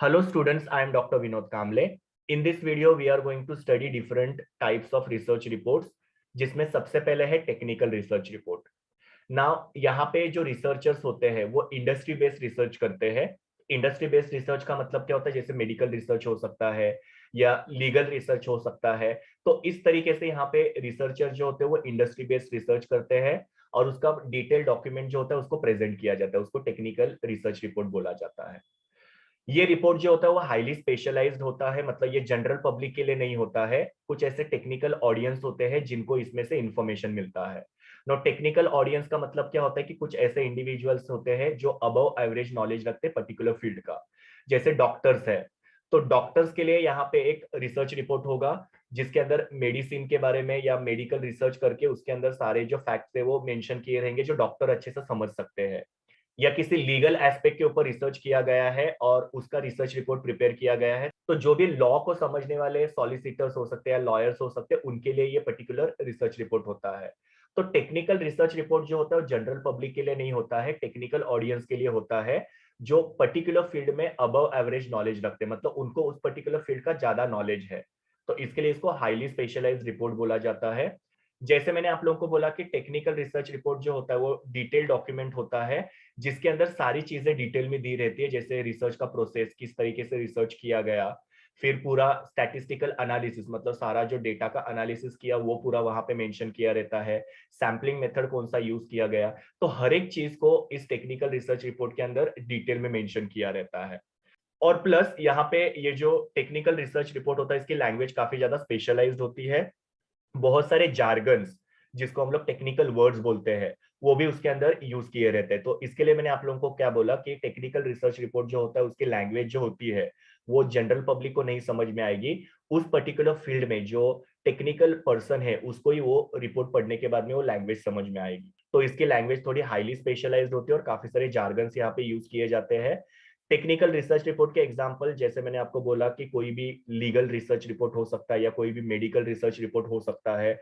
Hello students, I am Dr. Vinod Kamble. In this video, we are going to study different types of research reports, जिसमें सबसे पहले है technical research report. Now यहाँ पे जो researchers होते हैं वो इंडस्ट्री बेस्ड रिसर्च करते हैं। इंडस्ट्री बेस्ड रिसर्च का मतलब क्या होता है, जैसे मेडिकल रिसर्च हो सकता है या लीगल रिसर्च हो सकता है। तो इस तरीके से यहाँ पे रिसर्चर जो होते हैं वो इंडस्ट्री बेस्ड रिसर्च करते हैं और उसका डिटेल डॉक्यूमेंट जो होता है उसको प्रेजेंट किया जाता है, उसको टेक्निकल रिसर्च रिपोर्ट बोला जाता है। ये रिपोर्ट जो होता है वो हाईली स्पेशलाइज्ड होता है, मतलब ये जनरल पब्लिक के लिए नहीं होता है। कुछ ऐसे टेक्निकल ऑडियंस होते हैं जिनको इसमें से इंफॉर्मेशन मिलता है। नो टेक्निकल ऑडियंस का मतलब क्या होता है कि कुछ ऐसे इंडिविजुअल्स होते हैं जो अबव एवरेज नॉलेज रखते हैं पर्टिकुलर फील्ड का, जैसे डॉक्टर्स है। तो डॉक्टर्स के लिए यहाँ पे एक रिसर्च रिपोर्ट होगा जिसके अंदर मेडिसिन के बारे में या मेडिकल रिसर्च करके उसके अंदर सारे जो फैक्ट्स है वो मेंशन किए रहेंगे जो डॉक्टर अच्छे से समझ सकते हैं। या किसी लीगल एस्पेक्ट के ऊपर रिसर्च किया गया है और उसका रिसर्च रिपोर्ट प्रिपेयर किया गया है, तो जो भी लॉ को समझने वाले सॉलिसिटर्स हो सकते हैं, लॉयर्स हो सकते हैं, उनके लिए ये पर्टिकुलर रिसर्च रिपोर्ट होता है। तो टेक्निकल रिसर्च रिपोर्ट जो होता है वो जनरल पब्लिक के लिए नहीं होता है, टेक्निकल ऑडियंस के लिए होता है जो पर्टिकुलर फील्ड में अबव एवरेज नॉलेज रखते हैं, मतलब उनको उस पर्टिकुलर फील्ड का ज्यादा नॉलेज है। तो इसके लिए इसको हाईली स्पेशलाइज्ड रिपोर्ट बोला जाता है। जैसे मैंने आप लोगों को बोला कि टेक्निकल रिसर्च रिपोर्ट जो होता है वो डिटेल डॉक्यूमेंट होता है जिसके अंदर सारी चीजें डिटेल में दी रहती है, जैसे रिसर्च का प्रोसेस, किस तरीके से रिसर्च किया गया, फिर पूरा स्टैटिस्टिकल एनालिसिस, मतलब सारा जो डेटा का एनालिसिस किया वो पूरा वहां पे मेंशन किया रहता है, सैम्पलिंग मेथड कौन सा यूज किया गया। तो हर एक चीज को इस टेक्निकल रिसर्च रिपोर्ट के अंदर डिटेल में मेंशन किया रहता है। और प्लस यहाँ पे ये जो टेक्निकल रिसर्च रिपोर्ट होता है इसकी लैंग्वेज काफी ज्यादा स्पेशलाइज्ड होती है। बहुत सारे जार्गन्स जिसको हम लोग टेक्निकल वर्ड्स बोलते हैं वो भी उसके अंदर यूज किए रहते हैं। तो इसके लिए मैंने आप लोगों को क्या बोला कि टेक्निकल रिसर्च रिपोर्ट जो होता है उसकी लैंग्वेज जो होती है वो जनरल पब्लिक को नहीं समझ में आएगी। उस पर्टिकुलर फील्ड में जो टेक्निकल पर्सन है उसको ही वो रिपोर्ट पढ़ने के बाद में वो लैंग्वेज समझ में आएगी। तो इसकी लैंग्वेज थोड़ी हाईली स्पेशलाइज्ड होती है और काफी सारे जार्गन्स यहाँ पे यूज किए जाते हैं। टेक्निकल रिसर्च रिपोर्ट के एग्जांपल जैसे मैंने आपको बोला कि कोई भी लीगल रिसर्च रिपोर्ट हो सकता है या कोई भी मेडिकल रिसर्च रिपोर्ट हो सकता है।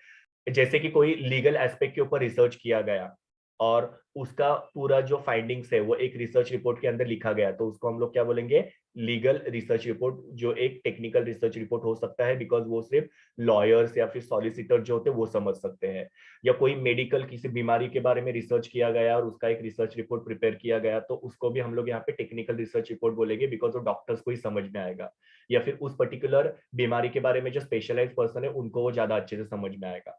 जैसे कि कोई लीगल एस्पेक्ट के ऊपर रिसर्च किया गया और उसका पूरा जो फाइंडिंग्स है वो एक रिसर्च रिपोर्ट के अंदर लिखा गया, तो उसको हम लोग क्या बोलेंगे, लीगल रिसर्च रिपोर्ट, जो एक टेक्निकल रिसर्च रिपोर्ट हो सकता है बिकॉज वो सिर्फ लॉयर्स या फिर सॉलिसिटर जो होते हैं वो समझ सकते हैं। या कोई मेडिकल किसी बीमारी के बारे में रिसर्च किया गया और उसका एक रिसर्च रिपोर्ट प्रिपेयर किया गया, तो उसको भी हम लोग यहाँ पे टेक्निकल रिसर्च रिपोर्ट बोलेंगे बिकॉज वो डॉक्टर्स को ही समझ में आएगा या फिर उस पर्टिकुलर बीमारी के बारे में जो स्पेशलाइज पर्सन है उनको वो ज्यादा अच्छे से समझ में आएगा।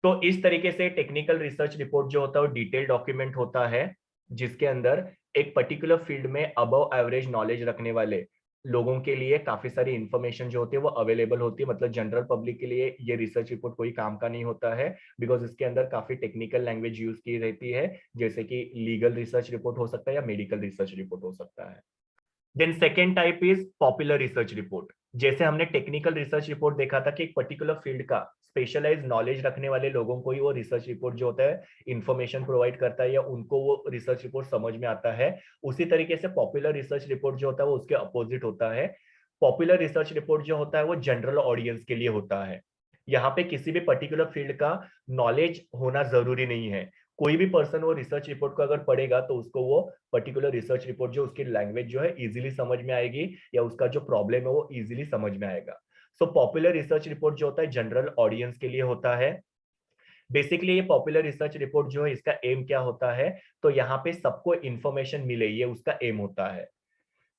तो इस तरीके से टेक्निकल रिसर्च रिपोर्ट जो होता है वो डिटेल डॉक्यूमेंट होता है जिसके अंदर एक पर्टिकुलर फील्ड में अबव एवरेज नॉलेज रखने वाले लोगों के लिए काफी सारी इंफॉर्मेशन जो होती है वो अवेलेबल होती है। मतलब जनरल पब्लिक के लिए ये रिसर्च रिपोर्ट कोई काम का नहीं होता है बिकॉज इसके अंदर काफी टेक्निकल लैंग्वेज यूज की रहती है, जैसे कि लीगल रिसर्च रिपोर्ट हो सकता है या मेडिकल रिसर्च रिपोर्ट हो सकता है। Then second type is popular research report. जैसे हमने टेक्निकल रिसर्च रिपोर्ट देखा था कि एक पर्टिकुलर फील्ड का स्पेशलाइज नॉलेज रखने वाले लोगों को ही वो रिसर्च रिपोर्ट जो होता है इंफॉर्मेशन प्रोवाइड करता है या उनको वो रिसर्च रिपोर्ट समझ में आता है। उसी तरीके से पॉपुलर रिसर्च रिपोर्ट जो होता है वो उसके अपोजिट होता है। पॉपुलर रिसर्च रिपोर्ट जो होता है वो जनरल ऑडियंस के लिए होता है। यहाँ पे किसी भी पर्टिकुलर फील्ड का नॉलेज होना जरूरी नहीं है। कोई भी पर्सन वो रिसर्च रिपोर्ट को अगर पढ़ेगा तो उसको वो पर्टिकुलर रिसर्च रिपोर्ट जो उसकी लैंग्वेज जो है इजीली समझ में आएगी या उसका जो प्रॉब्लम है वो इजीली समझ में आएगा। सो पॉपुलर रिसर्च रिपोर्ट जो होता है जनरल ऑडियंस के लिए होता है। बेसिकली ये पॉपुलर रिसर्च रिपोर्ट जो है इसका एम क्या होता है, तो यहाँ पे सबको इंफॉर्मेशन मिले ये उसका एम होता है।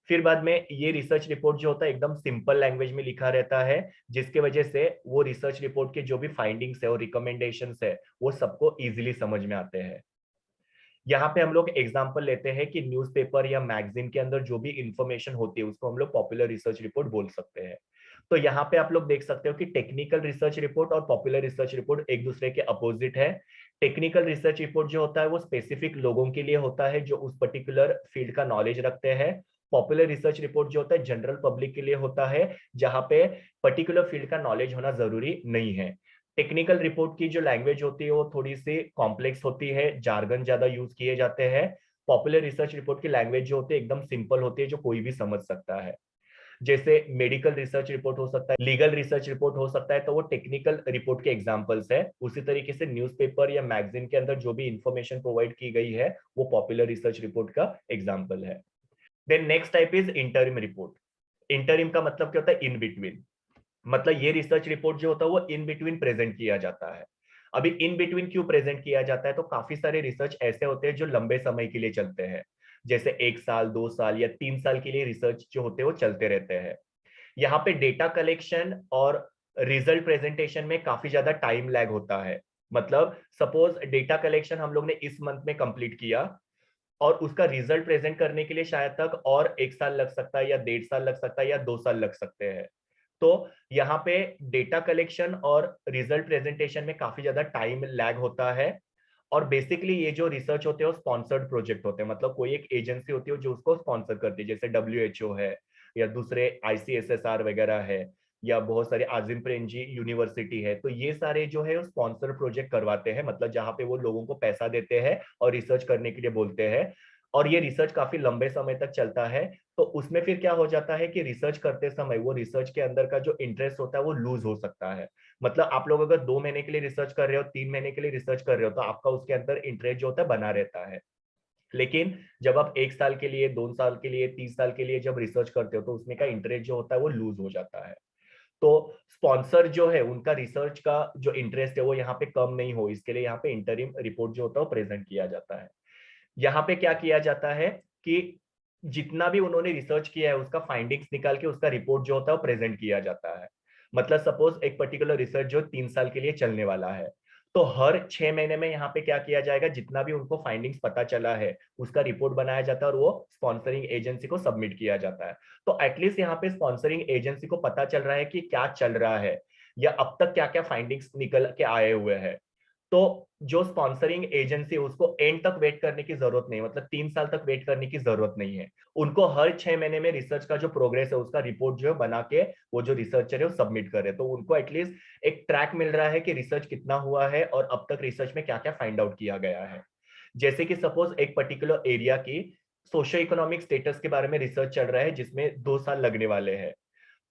फिर बाद में ये रिसर्च रिपोर्ट जो होता है एकदम सिंपल लैंग्वेज में लिखा रहता है जिसके वजह से वो रिसर्च रिपोर्ट के जो भी फाइंडिंग्स है और रिकमेंडेशंस है वो सबको इजीली समझ में आते हैं। यहाँ पे हम लोग एग्जांपल लेते हैं कि न्यूज़पेपर या मैगजीन के अंदर जो भी इंफॉर्मेशन होती है उसको हम लोग पॉपुलर रिसर्च रिपोर्ट बोल सकते हैं। तो यहाँ पे आप लोग देख सकते हो कि टेक्निकल रिसर्च रिपोर्ट और पॉपुलर रिसर्च रिपोर्ट एक दूसरे के अपोजिट है। टेक्निकल रिसर्च रिपोर्ट जो होता है वो स्पेसिफिक लोगों के लिए होता है जो उस पर्टिकुलर फील्ड का नॉलेज रखते हैं। पॉपुलर रिसर्च रिपोर्ट जो होता है जनरल पब्लिक के लिए होता है जहां पे पर्टिकुलर फील्ड का नॉलेज होना जरूरी नहीं है। टेक्निकल रिपोर्ट की जो लैंग्वेज होती है वो थोड़ी सी कॉम्प्लेक्स होती है, जार्गन ज्यादा यूज किए जाते हैं। पॉपुलर रिसर्च रिपोर्ट की लैंग्वेज जो होती है एकदम सिंपल होती है जो कोई भी समझ सकता है। जैसे मेडिकल रिसर्च रिपोर्ट हो सकता है, लीगल रिसर्च रिपोर्ट हो सकता है, तो वो टेक्निकल रिपोर्ट के एग्जांपल्स है। उसी तरीके से न्यूज़पेपर या मैगजीन के अंदर जो भी इंफॉर्मेशन प्रोवाइड की गई है वो पॉपुलर रिसर्च रिपोर्ट का एग्जांपल है। Then next type is interim report. Interim का मतलब क्या होता है? In between. मतलब ये रिसर्च रिपोर्ट जो होता है वो इन बिटवीन प्रेजेंट किया जाता है। अभी इन बिटवीन क्यों प्रेजेंट किया जाता है? तो काफी सारे रिसर्च ऐसे होते हैं जो लंबे समय के लिए चलते हैं, जैसे 1 साल, 2 साल या 3 साल के लिए रिसर्च जो होते हैं वो चलते रहते हैं। यहाँ पे डेटा कलेक्शन और रिजल्ट प्रेजेंटेशन में काफी ज्यादा टाइम लैग होता है। मतलब सपोज डेटा कलेक्शन हम लोग ने इस मंथ में कंप्लीट किया, और उसका रिजल्ट प्रेजेंट करने के लिए शायद तक और 1 साल लग सकता है, या 1.5 साल लग सकता है, या 2 साल लग सकते हैं। तो यहाँ पे डेटा कलेक्शन और रिजल्ट प्रेजेंटेशन में काफी ज्यादा टाइम लैग होता है। और बेसिकली ये जो रिसर्च होते हैं वो स्पॉन्सर्ड प्रोजेक्ट होते हैं, मतलब कोई एक एजेंसी होती है जो उसको स्पॉन्सर करती है, जैसे WHO है, या दूसरे ICSSR वगैरह है, या बहुत सारे आजिम प्रेमजी यूनिवर्सिटी है। तो ये सारे जो है स्पॉन्सर प्रोजेक्ट करवाते हैं, मतलब जहाँ पे वो लोगों को पैसा देते हैं और रिसर्च करने के लिए बोलते हैं। और ये रिसर्च काफी लंबे समय तक चलता है। तो उसमें फिर क्या हो जाता है कि रिसर्च करते समय वो रिसर्च के अंदर का जो इंटरेस्ट होता है वो लूज हो सकता है। मतलब आप लोग अगर 2 महीने के लिए रिसर्च कर रहे हो, 3 महीने के लिए रिसर्च कर रहे हो, तो आपका उसके अंदर इंटरेस्ट जो होता है बना रहता है। लेकिन जब आप 1 साल के लिए, 2 साल के लिए, 3 साल के लिए जब रिसर्च करते हो, तो उसमें का इंटरेस्ट जो होता है वो लूज हो जाता है। तो स्पॉन्सर जो है उनका रिसर्च का जो इंटरेस्ट है वो यहाँ पे कम नहीं हो, इसके लिए यहाँ पे इंटरिम रिपोर्ट जो होता है वो प्रेजेंट किया जाता है। यहाँ पे क्या किया जाता है कि जितना भी उन्होंने रिसर्च किया है उसका फाइंडिंग्स निकाल के उसका रिपोर्ट जो होता है वो प्रेजेंट किया जाता है। मतलब सपोज एक पर्टिकुलर रिसर्च जो 3 साल के लिए चलने वाला है, तो हर 6 महीने में यहाँ पे क्या किया जाएगा, जितना भी उनको फाइंडिंग्स पता चला है उसका रिपोर्ट बनाया जाता है और वो स्पॉन्सरिंग एजेंसी को सबमिट किया जाता है। तो एटलीस्ट यहाँ पे स्पॉन्सरिंग एजेंसी को पता चल रहा है कि क्या चल रहा है, या अब तक क्या क्या फाइंडिंग्स निकल के आए हुए हैं। तो जो स्पॉन्सरिंग एजेंसी है उसको एंड तक वेट करने की जरूरत नहीं, मतलब 3 साल तक वेट करने की जरूरत नहीं है। उनको हर 6 महीने में रिसर्च का जो प्रोग्रेस है उसका रिपोर्ट जो है बना के वो जो रिसर्चर है वो सबमिट करे, तो उनको एटलीस्ट एक ट्रैक मिल रहा है कि रिसर्च कितना हुआ है और अब तक रिसर्च में क्या क्या फाइंड आउट किया गया है। जैसे कि सपोज एक पर्टिकुलर एरिया की सोशियो इकोनॉमिक स्टेटस के बारे में रिसर्च चल रहा है जिसमें 2 साल लगने वाले हैं।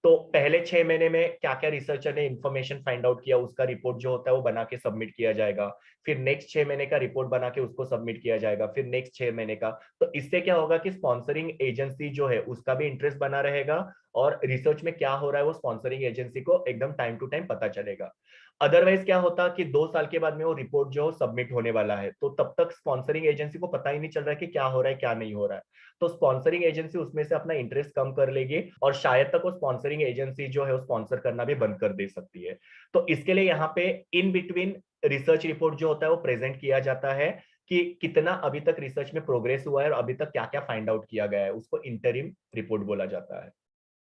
तो पहले 6 महीने में क्या क्या रिसर्चर ने इंफॉर्मेशन फाइंड आउट किया उसका रिपोर्ट जो होता है वो बना के सबमिट किया जाएगा। फिर नेक्स्ट 6 महीने का रिपोर्ट बना के उसको सबमिट किया जाएगा, फिर नेक्स्ट 6 महीने का। तो इससे क्या होगा कि स्पॉन्सरिंग एजेंसी जो है उसका भी इंटरेस्ट बना रहेगा, और रिसर्च में क्या हो रहा है वो स्पॉन्सरिंग एजेंसी को एकदम टाइम टू टाइम पता चलेगा। अदरवाइज क्या होता कि 2 साल के बाद में वो रिपोर्ट जो सबमिट होने वाला है, तो तब तक स्पॉन्सरिंग एजेंसी को पता ही नहीं चल रहा है कि क्या हो रहा है क्या नहीं हो रहा है। तो स्पॉन्सरिंग एजेंसी उसमें से अपना इंटरेस्ट कम कर लेगी, और शायद तक वो स्पॉन्सरिंग एजेंसी जो है वो स्पॉन्सर करना भी बंद कर दे सकती है। तो इसके लिए यहाँ पे इन बिटवीन रिसर्च रिपोर्ट जो होता है वो प्रेजेंट किया जाता है कि कितना अभी तक रिसर्च में प्रोग्रेस हुआ है और अभी तक क्या क्या फाइंड आउट किया गया है, उसको इंटरिम रिपोर्ट बोला जाता है।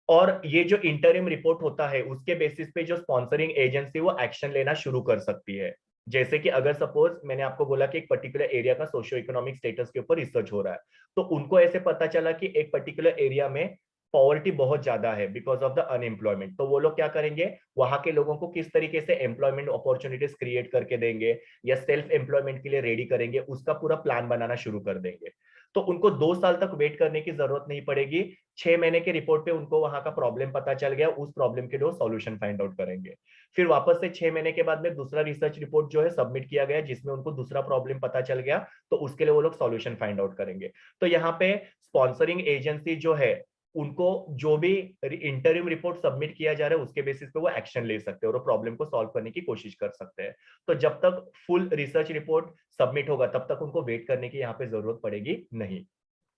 और ये जो इंटरिम रिपोर्ट होता है उसके बेसिस पे जो स्पॉन्सरिंग एजेंसी वो एक्शन लेना शुरू कर सकती है। जैसे कि अगर सपोज मैंने आपको बोला कि एक पर्टिकुलर एरिया का सोशियो इकोनॉमिक स्टेटस के ऊपर रिसर्च हो रहा है, तो उनको ऐसे पता चला कि एक पर्टिकुलर एरिया में पॉवर्टी बहुत ज्यादा है बिकॉज ऑफ द अनएम्प्लॉयमेंट। तो वो लोग क्या करेंगे, वहां के लोगों को किस तरीके से एम्प्लॉयमेंट अपॉर्चुनिटीज क्रिएट करके देंगे या सेल्फ एम्प्लॉयमेंट के लिए रेडी करेंगे, उसका पूरा प्लान बनाना शुरू कर देंगे। तो उनको 2 साल तक वेट करने की जरूरत नहीं पड़ेगी। 6 महीने के रिपोर्ट पे उनको वहां का प्रॉब्लम पता चल गया, उस प्रॉब्लम के लिए सॉल्यूशन फाइंड आउट करेंगे। फिर वापस से 6 महीने के बाद में दूसरा रिसर्च रिपोर्ट जो है सबमिट किया गया जिसमें उनको दूसरा प्रॉब्लम पता चल गया, तो उसके लिए वो लोग सॉल्यूशन फाइंड आउट करेंगे। तो यहाँ पे स्पॉन्सरिंग एजेंसी जो है उनको जो भी इंटरिम रिपोर्ट सबमिट किया जा रहा है उसके बेसिस पे वो एक्शन ले सकते हैं और प्रॉब्लम को सॉल्व करने की कोशिश कर सकते हैं। तो जब तक फुल रिसर्च रिपोर्ट सबमिट होगा तब तक उनको वेट करने की यहाँ पे जरूरत पड़ेगी नहीं।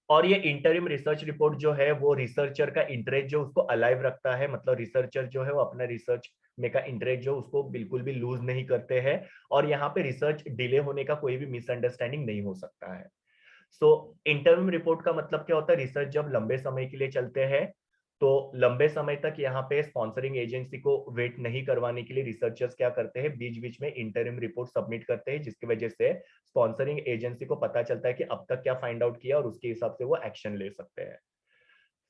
और ये इंटरिम रिसर्च रिपोर्ट जो है वो रिसर्चर का इंटरेस्ट जो उसको अलाइव रखता है, मतलब रिसर्चर जो है वो अपना रिसर्च में का इंटरेस्ट जो उसको बिल्कुल भी लूज नहीं करते हैं, और यहाँ पे रिसर्च डिले होने का कोई भी मिसअंडरस्टैंडिंग नहीं हो सकता है। सो इंटरिम रिपोर्ट का मतलब क्या होता है, रिसर्च जब लंबे समय के लिए चलते हैं तो लंबे समय तक यहाँ पे स्पॉन्सरिंग एजेंसी को वेट नहीं करवाने के लिए रिसर्चर्स क्या करते हैं, बीच बीच में इंटरिम रिपोर्ट सबमिट करते हैं, जिसकी वजह से स्पॉन्सरिंग एजेंसी को पता चलता है कि अब तक क्या फाइंड आउट किया और उसके हिसाब से वो एक्शन ले सकते हैं।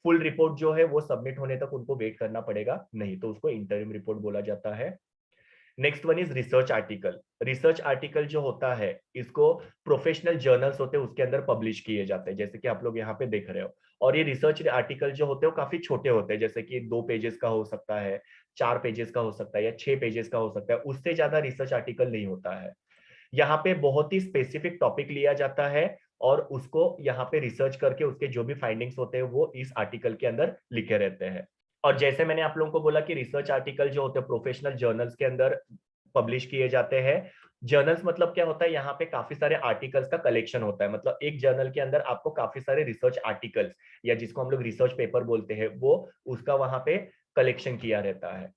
फुल रिपोर्ट जो है वो सबमिट होने तक उनको वेट करना पड़ेगा नहीं, तो उसको इंटरिम रिपोर्ट बोला जाता है। Next one is research article. Research article जो होता है इसको प्रोफेशनल जर्नल्स होते हैं उसके अंदर पब्लिश किए जाते हैं, जैसे कि आप लोग यहाँ पे देख रहे हो। और ये रिसर्च आर्टिकल जो होते हैं वो काफी छोटे होते हैं, जैसे कि 2 पेजेस का हो सकता है, 4 पेजेस का हो सकता है, या 6 पेजेस का हो सकता है, उससे ज्यादा रिसर्च आर्टिकल नहीं होता है। यहाँ पे बहुत ही स्पेसिफिक टॉपिक लिया जाता है और उसको यहाँ पे रिसर्च करके उसके जो भी फाइंडिंग्स होते हैं वो इस आर्टिकल के अंदर लिखे रहते हैं। और जैसे मैंने आप लोगों को बोला कि रिसर्च आर्टिकल जो होते हैं प्रोफेशनल जर्नल्स के अंदर पब्लिश किए जाते हैं। जर्नल्स मतलब क्या होता है, यहाँ पे काफी सारे आर्टिकल्स का कलेक्शन होता है, मतलब एक जर्नल के अंदर आपको काफी सारे रिसर्च आर्टिकल्स या जिसको हम लोग रिसर्च पेपर बोलते हैं वो उसका वहां पे कलेक्शन किया रहता है।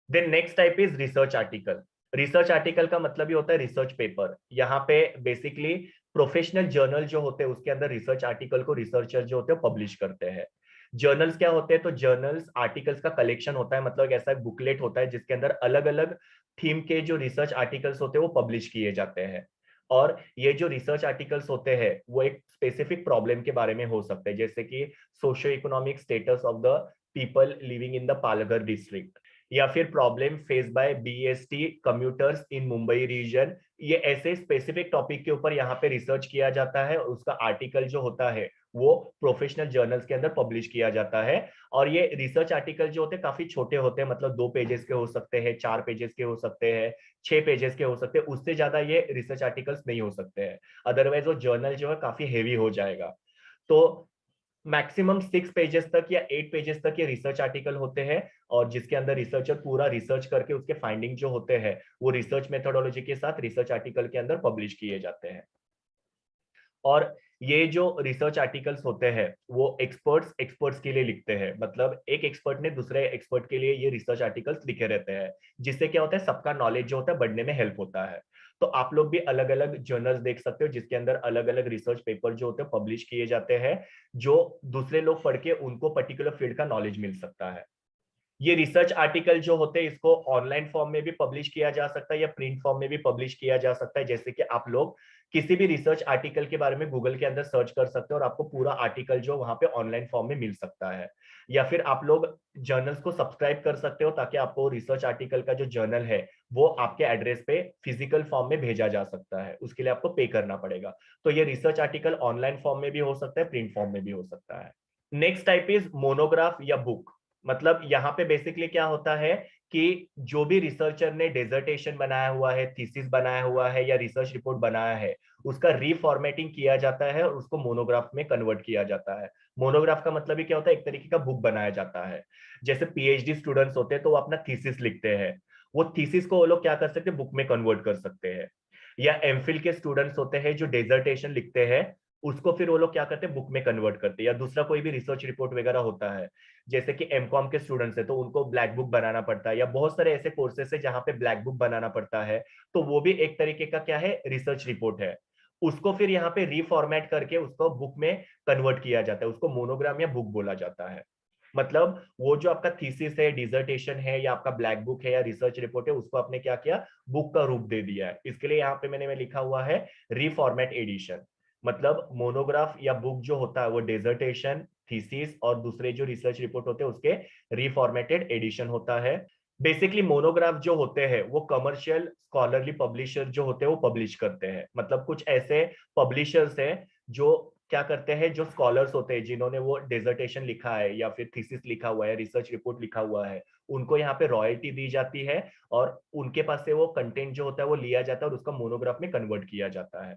Then next type is research article. Research article का मतलब ही होता है रिसर्च पेपर। यहाँ पे बेसिकली प्रोफेशनल जर्नल जो होते हैं उसके अंदर रिसर्च आर्टिकल को रिसर्चर जो होते हैं पब्लिश करते हैं। जर्नल्स क्या होते हैं, तो जर्नल्स आर्टिकल्स का कलेक्शन होता है, मतलब ऐसा एक बुकलेट होता है जिसके अंदर अलग अलग थीम के जो रिसर्च आर्टिकल्स होते हैं वो पब्लिश किए जाते हैं। और ये जो रिसर्च आर्टिकल्स होते हैं वो एक स्पेसिफिक प्रॉब्लम के बारे में हो सकते हैं, जैसे कि socio economic status of the people living in the Palghar district, या फिर problem face by BST commuters in Mumbai region. ये ऐसे स्पेसिफिक टॉपिक के ऊपर यहाँ पे रिसर्च किया जाता है और उसका आर्टिकल जो होता है वो प्रोफेशनल जर्नल्स के अंदर पब्लिश किया जाता है। और ये रिसर्च आर्टिकल जो होते हैं काफी छोटे होते हैं, मतलब 2 पेजेस के हो सकते हैं, 4 पेजेस के हो सकते हैं, 6 पेजेस के हो सकते हैं, उससे ज्यादा ये रिसर्च आर्टिकल्स नहीं हो सकते हैं। अदरवाइज वो जर्नल जो है काफी हेवी हो जाएगा। तो मैक्सिमम 6 पेजेस तक या 8 पेजेस तक ये रिसर्च आर्टिकल होते हैं, और जिसके अंदर रिसर्चर पूरा रिसर्च करके उसके फाइंडिंग जो होते हैं वो रिसर्च मेथोडोलॉजी के साथ रिसर्च आर्टिकल के अंदर पब्लिश किए जाते हैं। और ये जो रिसर्च आर्टिकल्स होते हैं वो एक्सपर्ट्स एक्सपर्ट्स के लिए लिखते हैं, मतलब एक एक्सपर्ट ने दूसरे एक्सपर्ट के लिए ये रिसर्च आर्टिकल्स लिखे रहते हैं, जिससे क्या होता है सबका नॉलेज जो होता है बढ़ने में हेल्प होता है। तो आप लोग भी अलग अलग जर्नल्स देख सकते हो जिसके अंदर अलग अलग रिसर्च पेपर जो होते हैं पब्लिश किए जाते हैं, जो दूसरे लोग पढ़ के उनको पर्टिकुलर फील्ड का नॉलेज मिल सकता है। ये रिसर्च आर्टिकल जो होते हैं इसको ऑनलाइन फॉर्म में भी पब्लिश किया जा सकता है या प्रिंट फॉर्म में भी पब्लिश किया जा सकता है, जैसे कि आप लोग किसी भी रिसर्च आर्टिकल के बारे में गूगल के अंदर सर्च कर सकते हो और आपको पूरा आर्टिकल जो वहां पे ऑनलाइन फॉर्म में मिल सकता है। या फिर आप लोग जर्नल्स को सब्सक्राइब कर सकते हो ताकि आपको रिसर्च आर्टिकल का जो जर्नल है वो आपके एड्रेस पे फिजिकल फॉर्म में भेजा जा सकता है, उसके लिए आपको पे करना पड़ेगा। तो ये रिसर्च आर्टिकल ऑनलाइन फॉर्म में भी हो सकता है, प्रिंट फॉर्म में भी हो सकता है। नेक्स्ट टाइप इज मोनोग्राफ या बुक। मतलब यहाँ पे बेसिकली क्या होता है कि जो भी रिसर्चर ने डेजर्टेशन बनाया हुआ है, थीसिस बनाया हुआ है या रिसर्च रिपोर्ट बनाया है, उसका रीफॉर्मेटिंग किया जाता है और उसको मोनोग्राफ में कन्वर्ट किया जाता है। मोनोग्राफ का मतलब ही क्या होता है, एक तरीके का बुक बनाया जाता है। जैसे पीएचडी स्टूडेंट्स होते हैं तो वो अपना थीसिस लिखते हैं, वो थीसिस को वो लोग क्या कर सकते हैं, बुक में कन्वर्ट कर सकते हैं। या एमफिल के स्टूडेंट्स होते हैं जो डेजर्टेशन लिखते हैं, उसको फिर वो लोग क्या करते हैं, बुक में कन्वर्ट करते हैं। या दूसरा कोई भी रिसर्च रिपोर्ट वगैरह होता है, जैसे कि एमकॉम के स्टूडेंट्स है तो उनको ब्लैक बुक बनाना पड़ता है, या बहुत सारे ऐसे कोर्सेस है जहां पे ब्लैक बुक बनाना पड़ता है, तो वो भी एक तरीके का क्या है, रिसर्च रिपोर्ट है। उसको फिर यहाँ पे रीफॉर्मेट करके उसको बुक में कन्वर्ट किया जाता है, उसको मोनोग्राम या बुक बोला जाता है। मतलब वो जो आपका थीसिस है, डिसर्टेशन है, या आपका ब्लैक बुक है या रिसर्च रिपोर्ट है, उसको आपने क्या किया, बुक का रूप दे दिया है। इसके लिए यहाँ पे मैंने लिखा हुआ है रीफॉर्मेट एडिशन। मतलब मोनोग्राफ या बुक जो होता है वो डेजर्टेशन, थीसिस और दूसरे जो रिसर्च रिपोर्ट होते हैं उसके रीफॉर्मेटेड एडिशन होता है। बेसिकली मोनोग्राफ जो होते हैं वो कमर्शियल स्कॉलरली पब्लिशर जो होते हैं वो पब्लिश करते हैं। मतलब कुछ ऐसे पब्लिशर्स हैं जो क्या करते हैं, जो स्कॉलर्स होते हैं जिन्होंने वो डेजर्टेशन लिखा है या फिर थीसिस लिखा हुआ है, रिसर्च रिपोर्ट लिखा हुआ है, उनको यहाँ पे रॉयल्टी दी जाती है और उनके पास से वो कंटेंट जो होता है वो लिया जाता है और उसका मोनोग्राफ में कन्वर्ट किया जाता है।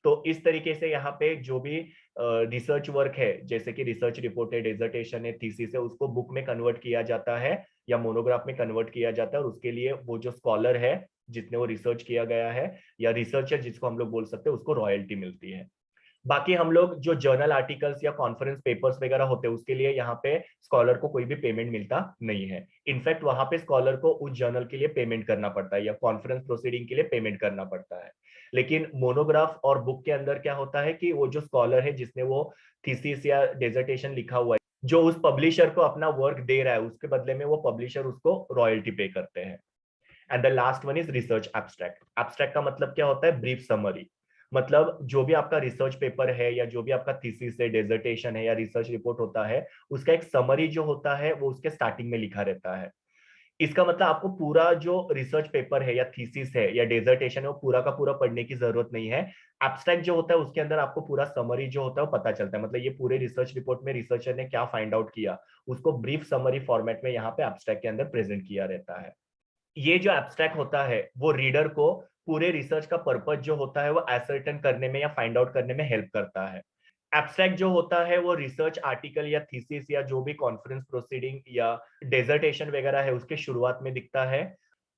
तो इस तरीके से यहाँ पे जो भी रिसर्च वर्क है, जैसे कि रिसर्च रिपोर्ट है, डेजर्टेशन है, थीसिस है, उसको बुक में कन्वर्ट किया जाता है या मोनोग्राफ में कन्वर्ट किया जाता है, और उसके लिए वो जो स्कॉलर है जिसने वो रिसर्च किया गया है या रिसर्चर जिसको हम लोग बोल सकते हैं, उसको रॉयल्टी मिलती है। बाकी हम लोग जो जर्नल आर्टिकल्स या कॉन्फ्रेंस पेपर्स वगैरह होते हैं उसके लिए यहाँ पे स्कॉलर को कोई भी पेमेंट मिलता नहीं है। इनफैक्ट वहां पे स्कॉलर को उस जर्नल के लिए पेमेंट करना पड़ता है या कॉन्फ्रेंस प्रोसीडिंग के लिए पेमेंट करना पड़ता है। लेकिन मोनोग्राफ और बुक के अंदर क्या होता है कि वो जो स्कॉलर है जिसने वो थीसिस या डेजर्टेशन लिखा हुआ है, जो उस पब्लिशर को अपना वर्क दे रहा है, उसके बदले में वो पब्लिशर उसको रॉयल्टी पे करते हैं। And the last one is research abstract. Abstract का मतलब क्या होता है, ब्रीफ समरी। मतलब जो भी आपका रिसर्च पेपर है या जो भी आपका थीसिस है, डेजर्टेशन है या रिसर्च रिपोर्ट होता है, उसका एक समरी जो होता है वो उसके स्टार्टिंग में लिखा रहता है। इसका मतलब आपको पूरा जो रिसर्च पेपर है या थीसिस है या डेजर्टेशन है वो पूरा का पूरा पढ़ने की जरूरत नहीं है। एब्स्ट्रैक्ट जो होता है उसके अंदर आपको पूरा समरी जो होता है वो पता चलता है, मतलब ये पूरे रिसर्च रिपोर्ट में रिसर्चर ने क्या फाइंड आउट किया, उसको ब्रीफ समरी फॉर्मेट में यहाँ पे एब्स्ट्रैक्ट के अंदर प्रेजेंट किया रहता है। ये जो एब्स्ट्रैक्ट होता है वो रीडर को पूरे रिसर्च का पर्पस जो होता है वो एसर्टेन करने में या फाइंड आउट करने में हेल्प करता है। एब्स्ट्रैक्ट जो होता है वो रिसर्च आर्टिकल या थीसिस या जो भी कॉन्फ्रेंस प्रोसीडिंग या डेजर्टेशन वगैरह है उसके शुरुआत में दिखता है।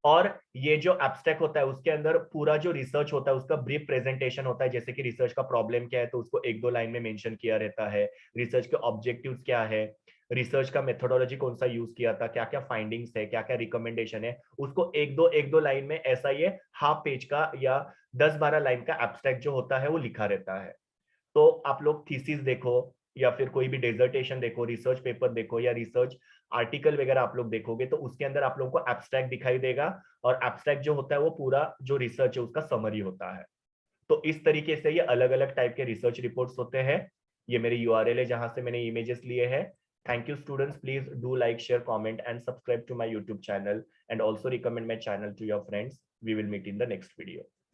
और ये जो एब्स्ट्रैक्ट होता है उसके अंदर पूरा जो रिसर्च होता है उसका ब्रीफ प्रेजेंटेशन होता है, जैसे कि रिसर्च का प्रॉब्लम क्या है तो उसको एक दो लाइन में मेंशन किया रहता है, रिसर्च के ऑब्जेक्टिव्स क्या है, रिसर्च का मेथोडोलॉजी कौन सा यूज किया था, क्या क्या फाइंडिंग्स है, क्या क्या रिकमेंडेशन है, उसको एक दो लाइन में ऐसा ये हाफ पेज का या 10-12 लाइन का एब्स्ट्रैक्ट जो होता है वो लिखा रहता है। तो आप लोग थीसिस देखो या फिर कोई भी डेजर्टेशन देखो, रिसर्च पेपर देखो या रिसर्च आर्टिकल वगैरह आप लोग देखोगे तो उसके अंदर आप लोगों को एब्स्ट्रैक्ट दिखाई देगा, और एब्स्ट्रैक्ट जो होता है वो पूरा जो रिसर्च है उसका समरी होता है। तो इस तरीके से ये अलग अलग टाइप के रिसर्च रिपोर्ट्स होते हैं। ये मेरी यूआरएल है जहां से मैंने इमेजेस लिए हैं। Thank you students, please do like share comment and subscribe to my YouTube channel, and also recommend my channel to your friends. We will meet in the next video.